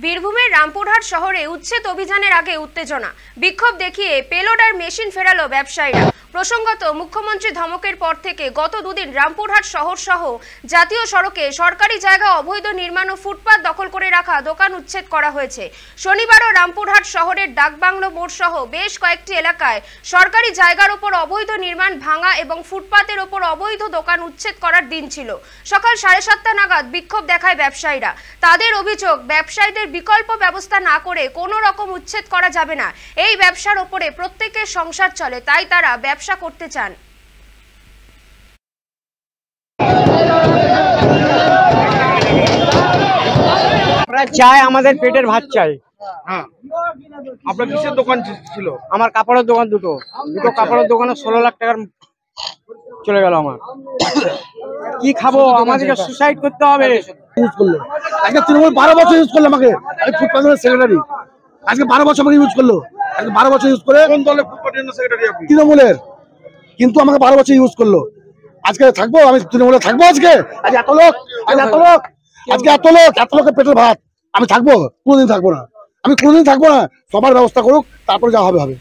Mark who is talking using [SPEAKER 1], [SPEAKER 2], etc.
[SPEAKER 1] বীরভূমের রামপুরহাট শহরে উচ্ছেদ অভিযানের আগে উত্তেজনা, বিক্ষোভ দেখিয়ে পেলোড আর মেশিন ফেরালো ব্যবসায়ীরা। প্রসঙ্গত, মুখ্যমন্ত্রী ধমকের পর থেকে গত দুদিন রামপুরহাট শহর সহ জাতীয় সড়কে সরকারি জায়গা অবৈধ নির্মাণ ও ফুটপাত দখল করে রাখা দোকান উচ্ছেদ করা হয়েছে। শনিবারও রামপুরহাট শহরের ডাকবাংলো মোড় সহ বেশ কয়েকটি এলাকায় সরকারি জায়গার ওপর অবৈধ নির্মাণ ভাঙা এবং ফুটপাতের ওপর অবৈধ দোকান উচ্ছেদ করার দিন ছিল। সকাল 7:30 নাগাদ বিক্ষোভ দেখায় ব্যবসায়ীরা। তাদের অভিযোগ, ব্যবসায়ীদের বিকল্প ব্যবস্থা না করে কোনো রকম উচ্ছেদ করা যাবে না। এই ব্যবসার ওপরে প্রত্যেকের সংসার চলে, তাই তারা ব্যবসা করতে চান।
[SPEAKER 2] আমরা চাই, আমাদের পেটের ভাত চাই।
[SPEAKER 3] হ্যাঁ, আপনার কিসের দোকান ছিল?
[SPEAKER 2] আমার কাপড়ের দোকান, দুটো কাপড়ের দোকানে 16 লাখ টাকার চলে গেল। আমার কি খাবো? আমাদেরকে সুসাইড করতে হবে।
[SPEAKER 4] ইউজ করলো আজকে তৃণমূল 12 বছর ইউজ করলো আমাকে। আমি ফুটপাতের সেক্রেটারি, আজকে 12 বছর আমাকে ইউজ করলো। আজকে 12 বছর ইউজ করে
[SPEAKER 3] কোন দলের ফুটপাতের সেক্রেটারি আপনি?
[SPEAKER 4] তৃণমূলের, কিন্তু আমাকে 12 বছর ইউজ করলো। আজকে থাকবো, আমি তৃণমূলে থাকবো। আজকে এত লোক, আজকে এত লোকের পেটের ভাত। আমি থাকবো? কোনোদিন থাকবো না। আমি কোনোদিন থাকবো না। সবার ব্যবস্থা করুক, তারপরে যা হবে হবে।